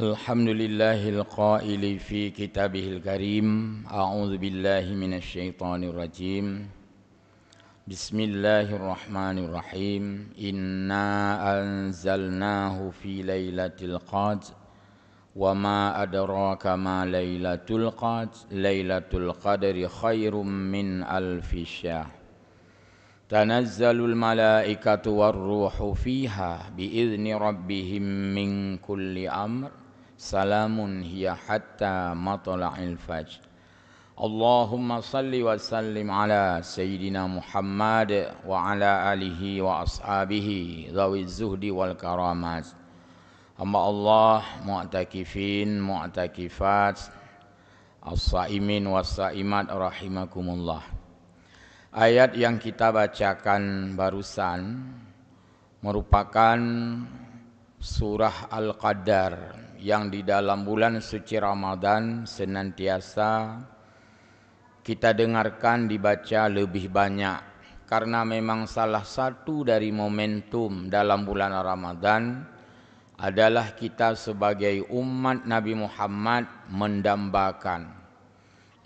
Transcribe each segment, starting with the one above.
الحمد لله القائل في كتابه الكريم أعوذ بالله من الشيطان الرجيم بسم الله الرحمن الرحيم إنا أنزلناه في ليلة القدر وما أدراك ما ليلة القدر ليلة القدر خير من ألف شهر تنزل الملائكة والروح فيها بإذن ربهم من كل أمر سلام هي حتى مطلع الفجر اللهم صل وسلم على سيدنا محمد وعلى آله وأصحابه ذوي الزهد والكرامات أما الله معتكفين معتكفات الصائمين والصائمات رحمكم الله. Ayat yang kita bacakan barusan merupakan surah Al-Qadar yang di dalam bulan suci Ramadan senantiasa kita dengarkan dibaca lebih banyak, karena memang salah satu dari momentum dalam bulan Ramadan adalah kita sebagai umat Nabi Muhammad mendambakan,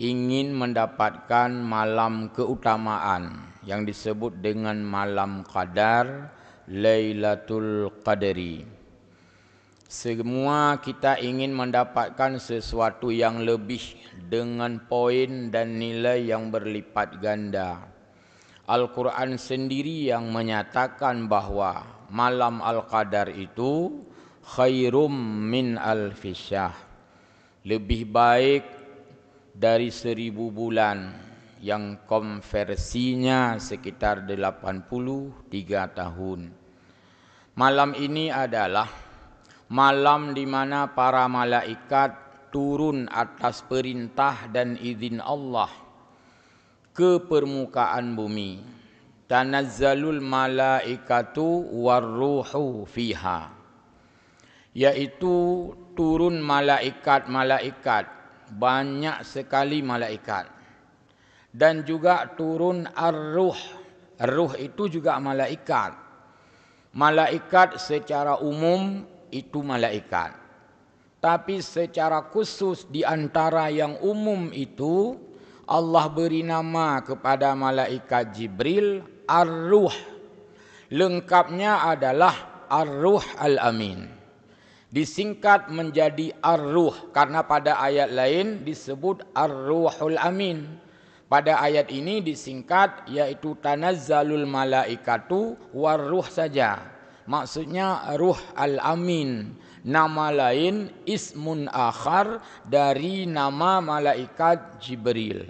ingin mendapatkan malam keutamaan yang disebut dengan malam Qadar, Lailatul Qadri. Semua kita ingin mendapatkan sesuatu yang lebih dengan poin dan nilai yang berlipat ganda. Al-Quran sendiri yang menyatakan bahwa malam Al-Qadar itu khairum min alfi syahr, lebih baik dari 1000 bulan, yang konversinya sekitar 83 tahun. Malam ini adalah malam di mana para malaikat turun atas perintah dan izin Allah ke permukaan bumi. Tanazzalul malaikatu warruhu fiha, yaitu turun malaikat-malaikat, banyak sekali malaikat, dan juga turun ar-ruh. Ar-ruh itu juga malaikat. Malaikat secara umum itu malaikat, tapi secara khusus di antara yang umum itu Allah beri nama kepada malaikat Jibril ar-ruh. Lengkapnya adalah ar-ruh al-amin, disingkat menjadi ar-ruh karena pada ayat lain disebut ar-ruhul amin. Pada ayat ini disingkat yaitu tanazzalul malaikatu war-ruh saja. Maksudnya ruh al-amin, nama lain ismun akhar dari nama malaikat Jibril.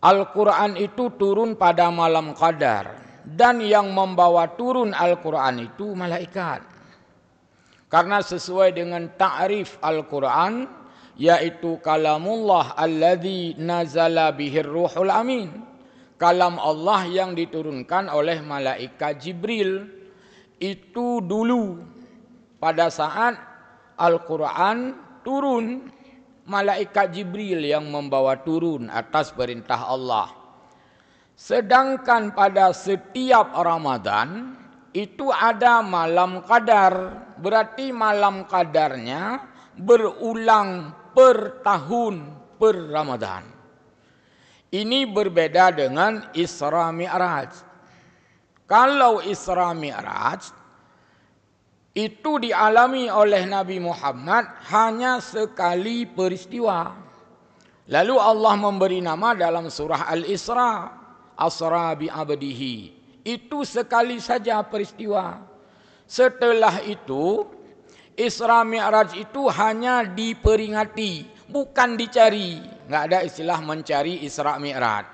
Al-Quran itu turun pada malam Qadar, dan yang membawa turun Al-Quran itu malaikat. Karena sesuai dengan ta'rif Al-Quran, yaitu kalamullah alladzi nazala bihir ruhul amin, kalam Allah yang diturunkan oleh malaikat Jibril. Itu dulu pada saat Al-Quran turun, malaikat Jibril yang membawa turun atas perintah Allah. Sedangkan pada setiap Ramadan itu ada malam Qadar, berarti malam Qadarnya berulang per tahun per Ramadan. Ini berbeda dengan Isra Mi'raj. Kalau Isra Mi'raj itu dialami oleh Nabi Muhammad hanya sekali peristiwa. Lalu Allah memberi nama dalam surah Al-Isra, Asra bi abdihi. Itu sekali saja peristiwa. Setelah itu Isra Mi'raj itu hanya diperingati, bukan dicari. Enggak ada istilah mencari Isra Mi'raj.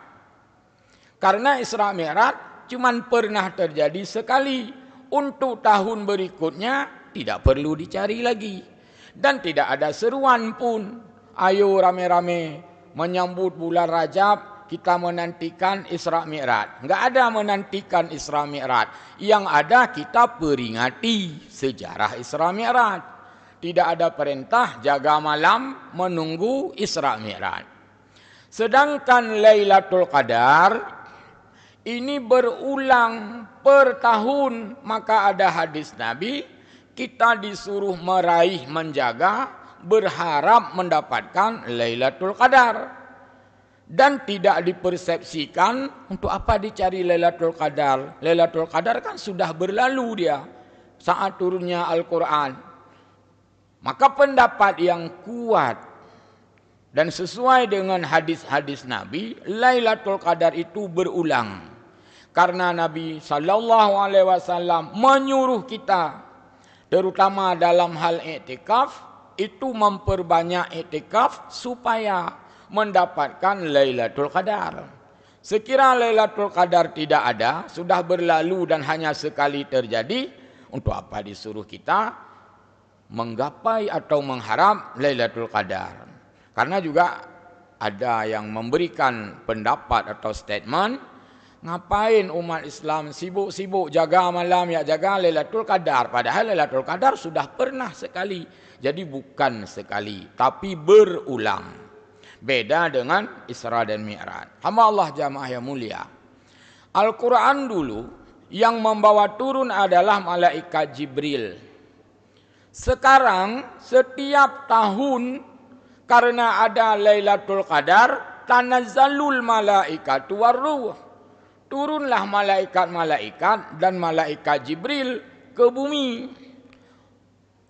Karena Isra Mi'raj cuman pernah terjadi sekali. Untuk tahun berikutnya tidak perlu dicari lagi. Dan tidak ada seruan pun, ayo rame-rame menyambut bulan Rajab, kita menantikan Isra Mi'raj. Enggak ada menantikan Isra Mi'raj. Yang ada kita peringati sejarah Isra Mi'raj. Tidak ada perintah jaga malam menunggu Isra Mi'raj. Sedangkan Lailatul Qadar ini berulang per tahun. Maka ada hadis Nabi, kita disuruh meraih, menjaga, berharap mendapatkan Lailatul Qadar. Dan tidak dipersepsikan untuk apa dicari Lailatul Qadar. Lailatul Qadar kan sudah berlalu dia saat turunnya Al-Quran. Maka pendapat yang kuat dan sesuai dengan hadis-hadis Nabi, Lailatul Qadar itu berulang. Karena Nabi SAW menyuruh kita, terutama dalam hal iktikaf, itu memperbanyak iktikaf supaya mendapatkan Lailatul Qadar. Sekira Lailatul Qadar tidak ada, sudah berlalu dan hanya sekali terjadi, untuk apa disuruh kita menggapai atau mengharap Lailatul Qadar? Karena juga ada yang memberikan pendapat atau statement, ngapain umat Islam sibuk-sibuk jaga malam, ya jaga Lailatul Qadar, padahal Lailatul Qadar sudah pernah sekali. Jadi bukan sekali, tapi berulang. Beda dengan Isra dan Mi'raj. Hamba Allah jamaah yang mulia, Al-Quran dulu yang membawa turun adalah malaikat Jibril. Sekarang setiap tahun karena ada Lailatul Qadar, tanazzalul malaikatu warruh. Turunlah malaikat-malaikat dan malaikat Jibril ke bumi.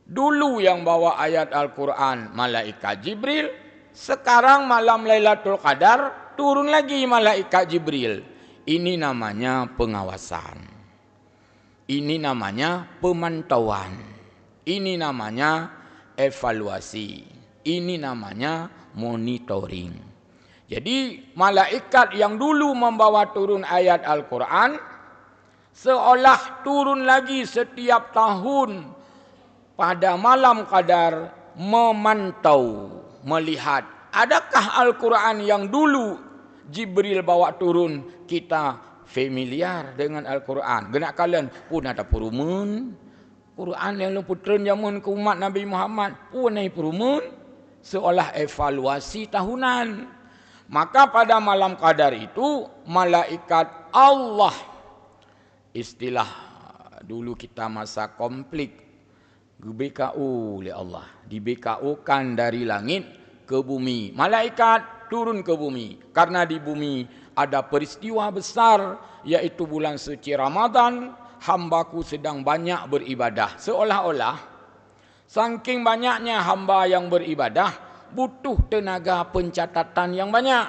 Dulu yang bawa ayat Al-Quran malaikat Jibril. Sekarang malam Lailatul Qadar turun lagi malaikat Jibril. Ini namanya pengawasan. Ini namanya pemantauan. Ini namanya evaluasi. Ini namanya monitoring. Jadi malaikat yang dulu membawa turun ayat Al-Quran seolah turun lagi setiap tahun pada malam Qadar memantau, melihat adakah Al-Quran yang dulu Jibril bawa turun kita familiar dengan Al-Quran. Genak kalian pun ada perumun Quran yang luputren jamun ke umat Nabi Muhammad pun naik perumun seolah evaluasi tahunan. Maka pada malam Qadar itu malaikat Allah, istilah dulu kita masa konflik, BKU oleh Allah, di BKU kan dari langit ke bumi. Malaikat turun ke bumi karena di bumi ada peristiwa besar, yaitu bulan suci Ramadan. Hambaku sedang banyak beribadah. Seolah-olah saking banyaknya hamba yang beribadah butuh tenaga pencatatan yang banyak.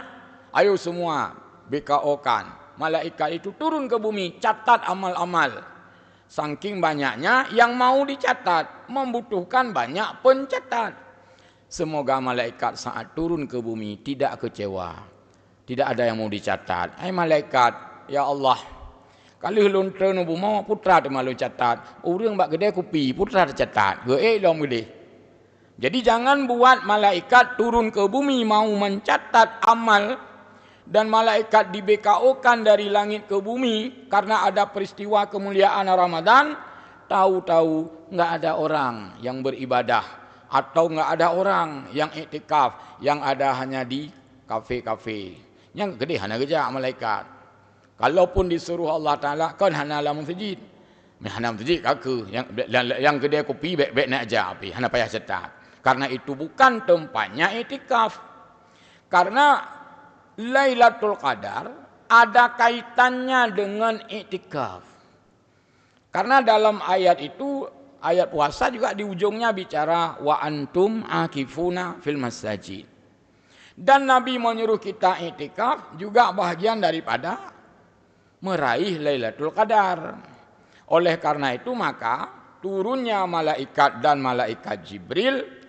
Ayo semua BKO kan, malaikat itu turun ke bumi, catat amal-amal. Saking banyaknya yang mau dicatat, membutuhkan banyak pencatat. Semoga malaikat saat turun ke bumi tidak kecewa. Tidak ada yang mau dicatat. Malaikat, ya Allah, kalau lontra no buma putra tu malu catat. Orang bak gede kopi putra tercatat. Lom gede. Jadi jangan buat malaikat turun ke bumi mau mencatat amal. Dan malaikat di BKO kan dari langit ke bumi karena ada peristiwa kemuliaan Ramadan, tahu-tahu enggak ada orang yang beribadah atau enggak ada orang yang iktikaf, yang ada hanya di kafe-kafe. Yang gede hanya kerja malaikat. Kalaupun disuruh Allah Taala kan hana la masjid. Hana masjid kaku yang gede kopi baik-baik nak aja api, hana payah cetak. Karena itu bukan tempatnya iktikaf. Karena Lailatul Qadar ada kaitannya dengan iktikaf. Karena dalam ayat itu, ayat puasa juga di ujungnya bicara wa antum akifuna fil masajid. Dan Nabi menyuruh kita iktikaf juga bahagian daripada meraih Lailatul Qadar. Oleh karena itu maka turunnya malaikat dan malaikat Jibril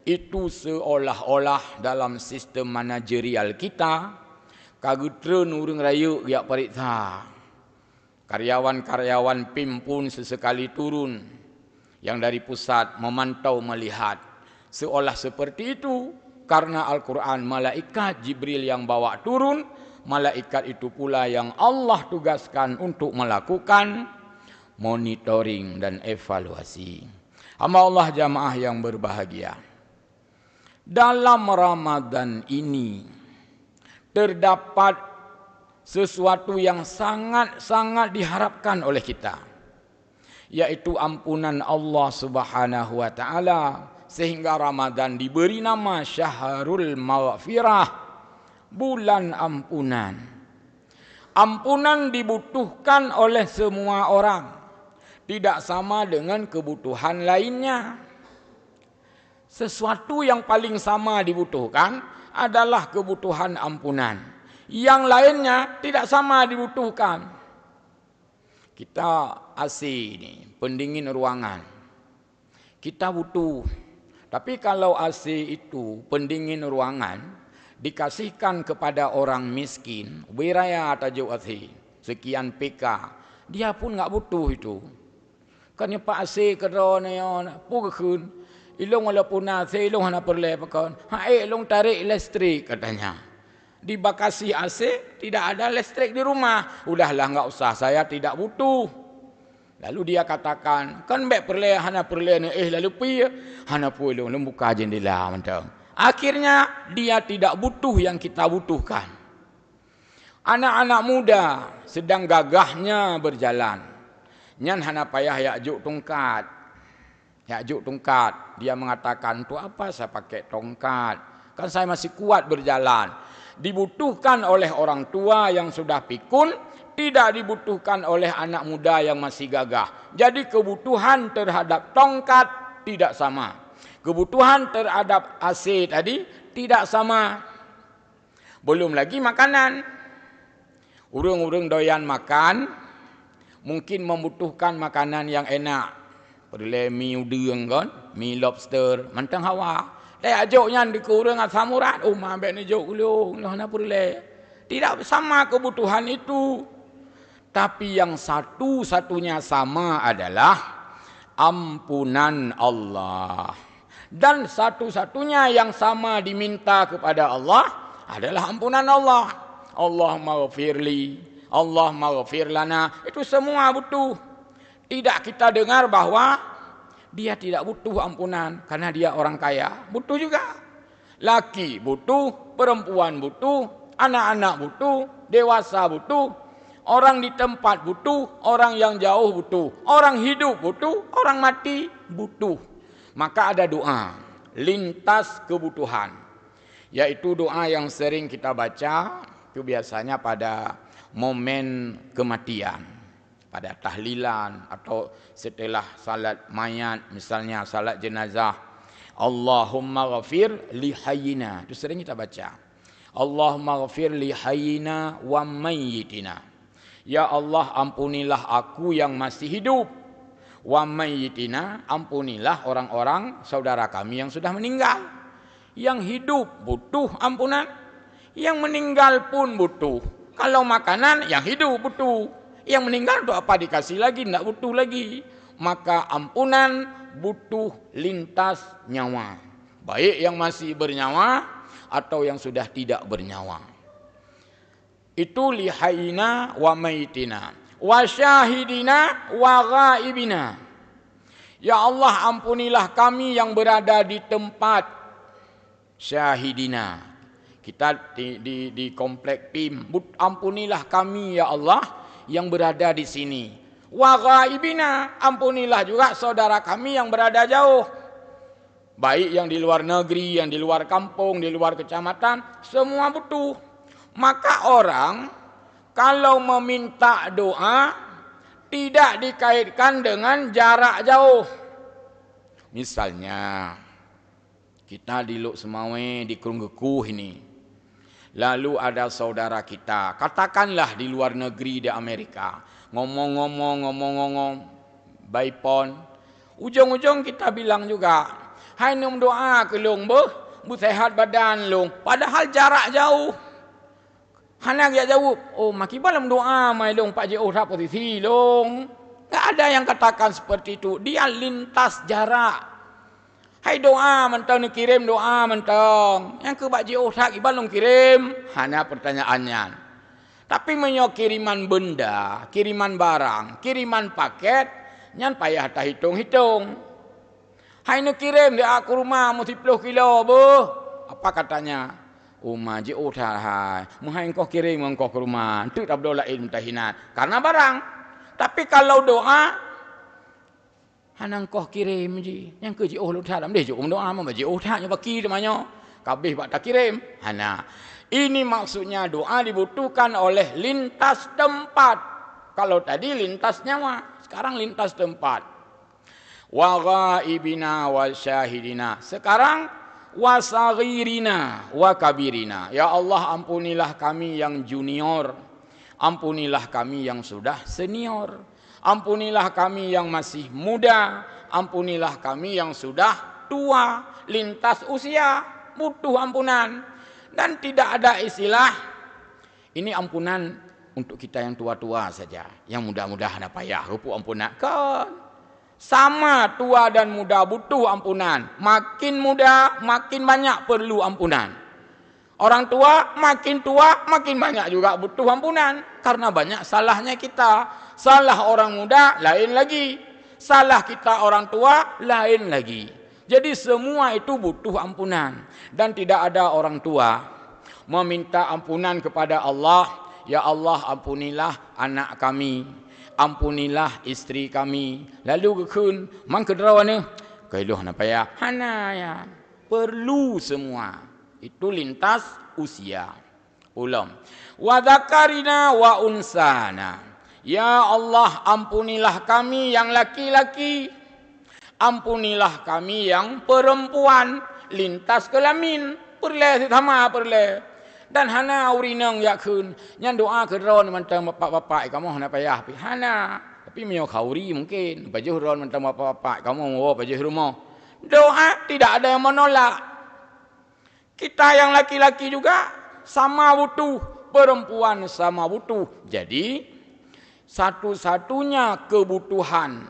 itu seolah-olah dalam sistem manajerial kita kagutreun urang rayu yak pariksa. Karyawan-karyawan PIM pun sesekali turun yang dari pusat memantau melihat. Seolah seperti itu karena Al-Quran malaikat Jibril yang bawa turun, malaikat itu pula yang Allah tugaskan untuk melakukan monitoring dan evaluasi. Hamba Allah jamaah yang berbahagia. Dalam Ramadan ini terdapat sesuatu yang sangat-sangat diharapkan oleh kita, yaitu ampunan Allah Subhanahu wa taala, sehingga Ramadan diberi nama Syahrul Maghfirah, bulan ampunan. Ampunan dibutuhkan oleh semua orang, tidak sama dengan kebutuhan lainnya. Sesuatu yang paling sama dibutuhkan adalah kebutuhan ampunan. Yang lainnya tidak sama dibutuhkan. Kita AC ini, pendingin ruangan. Kita butuh. Tapi kalau AC itu, pendingin ruangan, dikasihkan kepada orang miskin, wiraya tajuk AC, sekian PK, dia pun enggak butuh itu. Kan Pak AC kerana pukul ilung walaupun AC ilung hana perle pakan. Ilung tarik listrik katanya. Di Bekasi AC tidak ada listrik di rumah. Udahlah enggak usah, saya tidak butuh. Lalu dia katakan, kan baik perle hana perle ni lalu pi hana pu ilung buka jendela mentang. Akhirnya dia tidak butuh yang kita butuhkan. Anak-anak muda sedang gagahnya berjalan. Nyan hana payah yakjuk tongkat. Yakjuk tongkat. Dia mengatakan, tu apa saya pakai tongkat? Kan saya masih kuat berjalan. Dibutuhkan oleh orang tua yang sudah pikun, tidak dibutuhkan oleh anak muda yang masih gagah. Jadi kebutuhan terhadap tongkat tidak sama. Kebutuhan terhadap AC tadi tidak sama. Belum lagi makanan. Urang-urang doyan makan, mungkin membutuhkan makanan yang enak. Perle mi udang kan, mi lobster, mantang hawa. Dia ajoknya di kurang asam urat. Oh, mabek ni jok ulung, lah na perle. Tidak sama kebutuhan itu. Tapi yang satu-satunya sama adalah ampunan Allah. Dan satu-satunya yang sama diminta kepada Allah adalah ampunan Allah. Allahumma ghafirli, Allahumma ghafir lana. Itu semua butuh. Tidak kita dengar bahwa dia tidak butuh ampunan karena dia orang kaya. Butuh juga. Laki butuh, perempuan butuh, anak-anak butuh, dewasa butuh. Orang di tempat butuh, orang yang jauh butuh, orang hidup butuh, orang mati butuh. Maka ada doa lintas kebutuhan, yaitu doa yang sering kita baca itu biasanya pada momen kematian, pada tahlilan atau setelah salat mayat, misalnya salat jenazah. Allahumma ghafir li hayyina, itu sering kita baca. Allahumma ghafir li hayyina wa mayyitina. Ya Allah, ampunilah aku yang masih hidup. Wa mayyitina, ampunilah orang-orang saudara kami yang sudah meninggal. Yang hidup butuh ampunan, yang meninggal pun butuh. Kalau makanan, yang hidup butuh. Yang meninggal itu apa dikasih lagi, tidak butuh lagi. Maka ampunan butuh lintas nyawa. Baik yang masih bernyawa atau yang sudah tidak bernyawa. Itu lihaina wa maitina wa syahidina wa ghaibina. Ya Allah, ampunilah kami yang berada di tempat syahidina. Kita di komplek PIM. Ampunilah kami ya Allah yang berada di sini. Wa ghaibina, ampunilah juga saudara kami yang berada jauh. Baik yang di luar negeri, yang di luar kampung, di luar kecamatan, semua butuh. Maka orang kalau meminta doa tidak dikaitkan dengan jarak jauh. Misalnya kita di Luk Semawe, di Krunggekuh ini. Lalu ada saudara kita, katakanlah di luar negeri, di Amerika, ngomong-ngomong by phone. Ujung-ujung kita bilang juga, hai num doa ke long bu sehat badan long. Padahal jarak jauh. Hanak dia jawab, oh maki balam doa mai long Pak J.O. tak posisi long. Tak ada yang katakan seperti itu. Dia lintas jarak. Hai doa mentang ni kirim doa mentang. Yang ke Pak J.O. tak ibal long kirim. Hanya pertanyaannya. Tapi menyo kiriman benda, kiriman barang, kiriman paket, nyan payah tak hitung-hitung. Hai ni kirim dia aku rumah mesti 10 kilo bu. Apa katanya? Umah je hai. Muhai engkau kirim engkau ke rumah. Itu tak berdoa lain mutahinat. Karena barang. Tapi kalau doa, Hanang koh kirim je. Yang ke jioh lu tak dalam dia jom doa mah jioh tak nya baki demanya. Kabeh bak tak kirim. Hana. Ini maksudnya doa dibutuhkan oleh lintas tempat. Kalau tadi lintas nyawa, sekarang lintas tempat. Wa ghaibina wa syahidina. Sekarang wa saghirina wa kabirina. Ya Allah, ampunilah kami yang junior. Ampunilah kami yang sudah senior. Ampunilah kami yang masih muda, ampunilah kami yang sudah tua, lintas usia, butuh ampunan. Dan tidak ada istilah, ini ampunan untuk kita yang tua-tua saja, yang muda-mudahan apa ya, rupu ampunan. Kan sama tua dan muda butuh ampunan. Makin muda, makin banyak perlu ampunan. Orang tua, makin banyak juga butuh ampunan. Karena banyak salahnya kita. Salah orang muda, lain lagi. Salah kita orang tua, lain lagi. Jadi semua itu butuh ampunan. Dan tidak ada orang tua meminta ampunan kepada Allah. Ya Allah, ampunilah anak kami. Ampunilah isteri kami. Lalu kekun, mang kederawana. Kailuh napa ya? Hana ya. Perlu semua. Itu lintas usia. Ulam. Wa dzakarina wa unsana. Ya Allah, ampunilah kami yang laki-laki. Ampunilah kami yang perempuan. Lintas kelamin. Perle sama perle. Dan hana urinang yakun. Yang doa kedron mentang bapak-bapak kamu hana payah. Hana. Tapi mio kauri mungkin. Baju ron mentang bapak-bapak kamu mau baju rumah. Doa tidak ada yang menolak. Kita yang laki-laki juga sama butuh, perempuan sama butuh. Jadi satu-satunya kebutuhan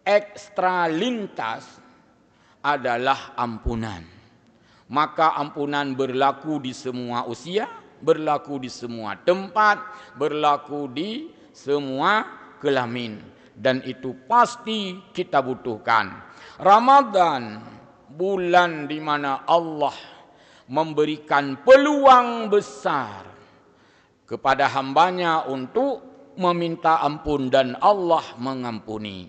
ekstra lintas adalah ampunan. Maka ampunan berlaku di semua usia, berlaku di semua tempat, berlaku di semua kelamin. Dan itu pasti kita butuhkan. Ramadan, bulan di mana Allah memberikan peluang besar kepada hambanya untuk meminta ampun dan Allah mengampuni.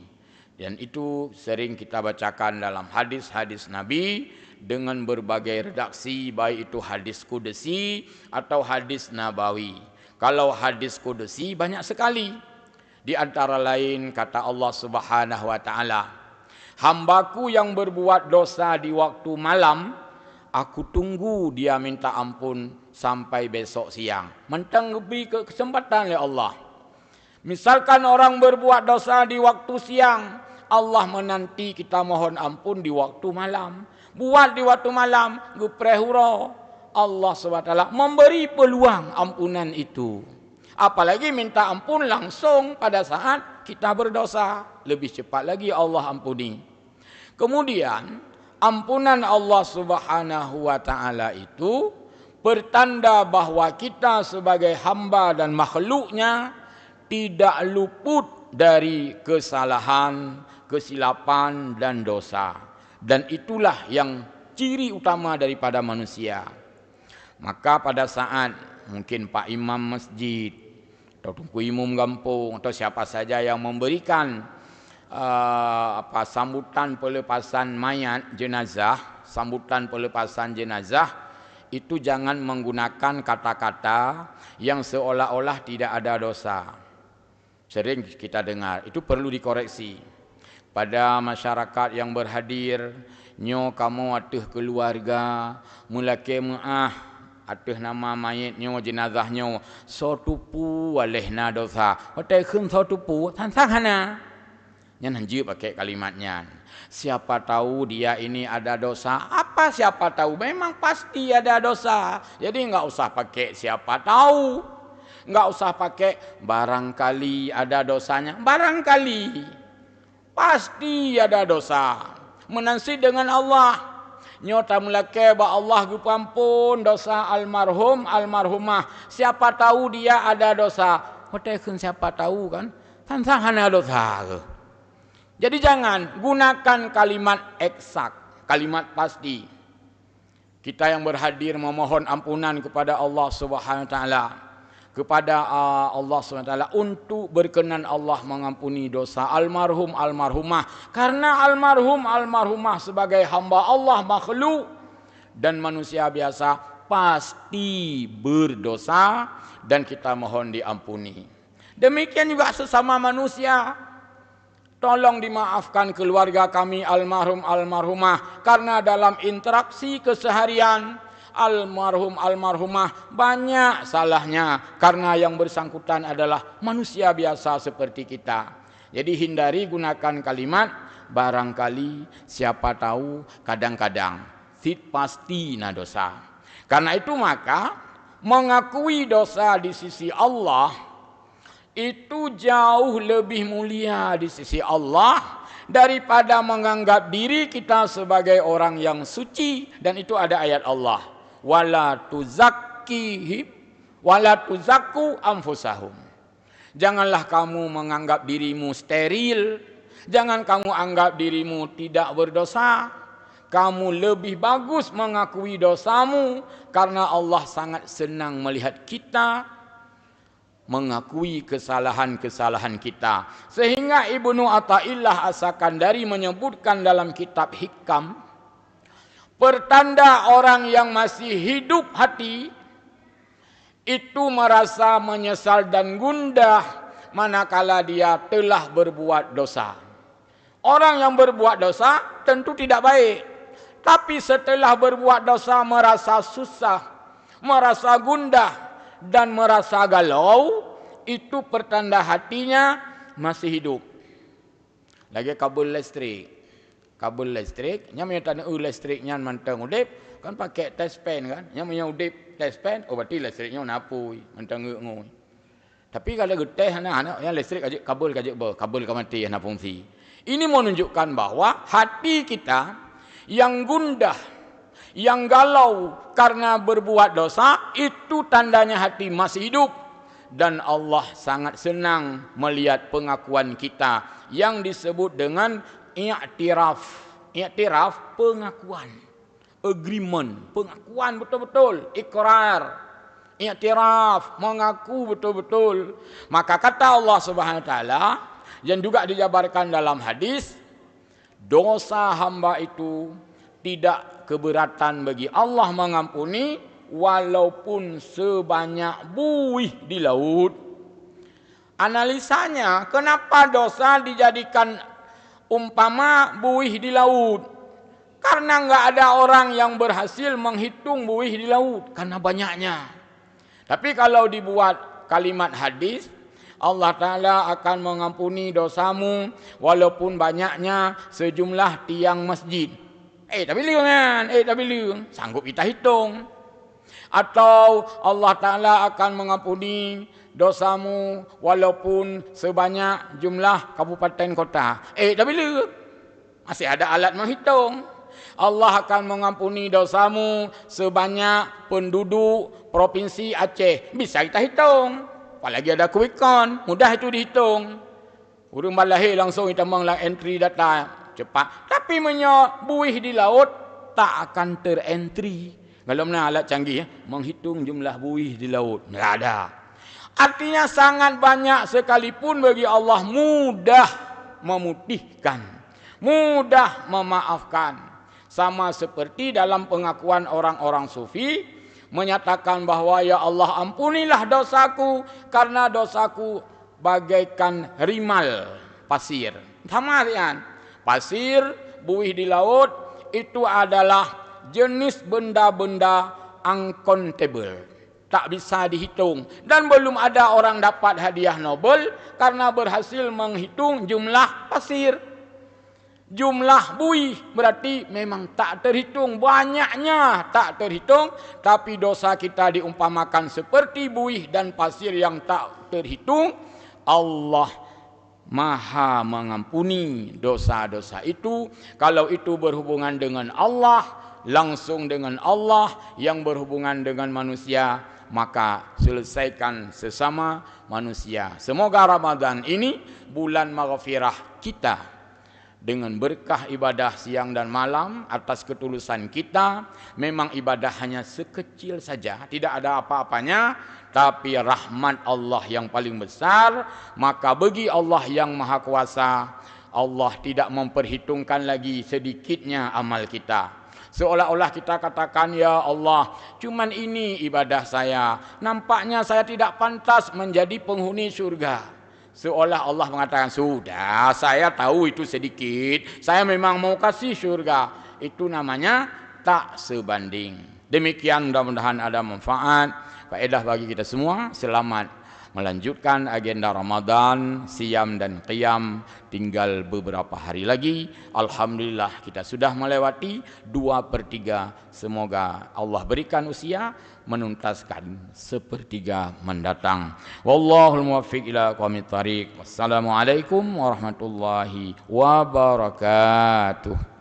Dan itu sering kita bacakan dalam hadis-hadis Nabi dengan berbagai redaksi, baik itu hadis qudsi atau hadis nabawi. Kalau hadis qudsi banyak sekali. Di antara lain kata Allah Subhanahu wa taala, hambaku yang berbuat dosa di waktu malam, aku tunggu dia minta ampun sampai besok siang. Mentang lebih ke kesempatan oleh Allah. Misalkan orang berbuat dosa di waktu siang, Allah menanti kita mohon ampun di waktu malam. Buat di waktu malam, guprehuro. Allah SWT memberi peluang ampunan itu. Apalagi minta ampun langsung pada saat kita berdosa. Lebih cepat lagi Allah ampuni. Kemudian, ampunan Allah Subhanahu wa taala itu pertanda bahwa kita sebagai hamba dan makhluknya tidak luput dari kesalahan, kesilapan dan dosa. Dan itulah yang ciri utama daripada manusia. Maka pada saat mungkin Pak Imam Masjid atau Tunku Imam Kampung atau siapa saja yang memberikan sambutan pelepasan mayat jenazah, sambutan pelepasan jenazah, itu jangan menggunakan kata-kata yang seolah-olah tidak ada dosa. Sering kita dengar, itu perlu dikoreksi. Pada masyarakat yang berhadir, nyo kamu atuh keluarga, mulake maah atuh nama mayat nyo jenazah nyo, so tupu walehna dosa. Watai khun so tupu, tan sakhana. Yang hanji pakai kalimatnya. Siapa tahu dia ini ada dosa. Apa siapa tahu? Memang pasti ada dosa. Jadi enggak usah pakai siapa tahu. Enggak usah pakai barangkali ada dosanya. Barangkali. Pasti ada dosa. Menansi dengan Allah. Nyota mulake ba Allah gupampun dosa almarhum, almarhumah. Siapa tahu dia ada dosa. Hotekun siapa tahu kan? Tansahana dosa. Jadi jangan gunakan kalimat eksak, kalimat pasti. Kita yang berhadir memohon ampunan kepada Allah Subhanahu wa taala. kepada Allah SWT untuk berkenan Allah mengampuni dosa almarhum almarhumah. Karena almarhum almarhumah sebagai hamba Allah makhluk dan manusia biasa pasti berdosa dan kita mohon diampuni. Demikian juga sesama manusia. Tolong dimaafkan keluarga kami almarhum almarhumah karena dalam interaksi keseharian almarhum almarhumah banyak salahnya karena yang bersangkutan adalah manusia biasa seperti kita. Jadi hindari gunakan kalimat barangkali, siapa tahu, kadang-kadang. Sit pasti na dosa. Karena itu maka mengakui dosa di sisi Allah itu jauh lebih mulia di sisi Allah daripada menganggap diri kita sebagai orang yang suci. Dan itu ada ayat Allah, wala tuzakkihim wala tuzakku anfusahum. Janganlah kamu menganggap dirimu steril, jangan kamu anggap dirimu tidak berdosa. Kamu lebih bagus mengakui dosamu karena Allah sangat senang melihat kita mengakui kesalahan-kesalahan kita. Sehingga Ibnu Athaillah As-Sakandari menyebutkan dalam kitab Hikam, pertanda orang yang masih hidup hati itu merasa menyesal dan gundah manakala dia telah berbuat dosa. Orang yang berbuat dosa tentu tidak baik, tapi setelah berbuat dosa merasa susah, merasa gundah dan merasa galau, itu pertanda hatinya masih hidup. Lagi kabel listrik, nya punya tanda listriknya mantang udip, kan pakai tespen kan, nya punya udip tespen, oh berarti listriknya napui, mantang ngui. Tapi kalau geteh anak yang listrik aja kabel ka mati na fungsi. Ini menunjukkan bahwa hati kita yang gundah, yang galau karena berbuat dosa, itu tandanya hati masih hidup. Dan Allah sangat senang melihat pengakuan kita yang disebut dengan i'tiraf. I'tiraf, pengakuan. Agreement, pengakuan betul-betul. Ikrar, i'tiraf, mengaku betul-betul. Maka kata Allah Subhanahu wa taala yang juga dijabarkan dalam hadis, dosa hamba itu tidak keberatan bagi Allah mengampuni walaupun sebanyak buih di laut. Analisanya, kenapa dosa dijadikan umpama buih di laut? Karena enggak ada orang yang berhasil menghitung buih di laut karena banyaknya. Tapi kalau dibuat kalimat hadis, Allah Ta'ala akan mengampuni dosamu walaupun banyaknya sejumlah tiang masjid. Tapi liung kan? Tapi liung. Sanggup kita hitung. Atau Allah Ta'ala akan mengampuni dosamu walaupun sebanyak jumlah kabupaten kota. Tapi liung. Masih ada alat menghitung. Allah akan mengampuni dosamu sebanyak penduduk Provinsi Aceh. Bisa kita hitung. Apalagi ada quick count, mudah itu dihitung. Urang balahir langsung kita menglang entry data cepat. Tapi buih di laut tak akan terentry. Kalau mana alat canggih menghitung jumlah buih di laut. Tidak ada. Artinya sangat banyak sekalipun bagi Allah mudah memutihkan, mudah memaafkan. Sama seperti dalam pengakuan orang-orang sufi menyatakan bahwa ya Allah ampunilah dosaku karena dosaku bagaikan rimal pasir. Sama kan? Pasir, buih di laut itu adalah jenis benda-benda uncountable. Tak bisa dihitung. Dan belum ada orang dapat hadiah Nobel karena berhasil menghitung jumlah pasir. Jumlah buih berarti memang tak terhitung, banyaknya tak terhitung, tapi dosa kita diumpamakan seperti buih dan pasir yang tak terhitung. Allah Maha mengampuni dosa-dosa itu. Kalau itu berhubungan dengan Allah, langsung dengan Allah, yang berhubungan dengan manusia, maka selesaikan sesama manusia. Semoga Ramadan ini bulan maghfirah kita. dengan berkah ibadah siang dan malam atas ketulusan kita, memang ibadah hanya sekecil saja, tidak ada apa-apanya, tapi rahmat Allah yang paling besar. Maka bagi Allah yang Maha Kuasa, Allah tidak memperhitungkan lagi sedikitnya amal kita. Seolah-olah kita katakan, ya Allah, cuman ini ibadah saya, nampaknya saya tidak pantas menjadi penghuni surga. Seolah Allah mengatakan, sudah, saya tahu itu sedikit, saya memang mau kasih surga. Itu namanya tak sebanding. Demikian, mudah-mudahan ada manfaat, faedah bagi kita semua. Selamat melanjutkan agenda Ramadan, siam dan qiyam. Tinggal beberapa hari lagi. Alhamdulillah kita sudah melewati 2/3. Semoga Allah berikan usia menuntaskan 1/3 mendatang. Wallahul muwaffiq ila aqwamit thariq. Wassalamualaikum warahmatullahi wabarakatuh.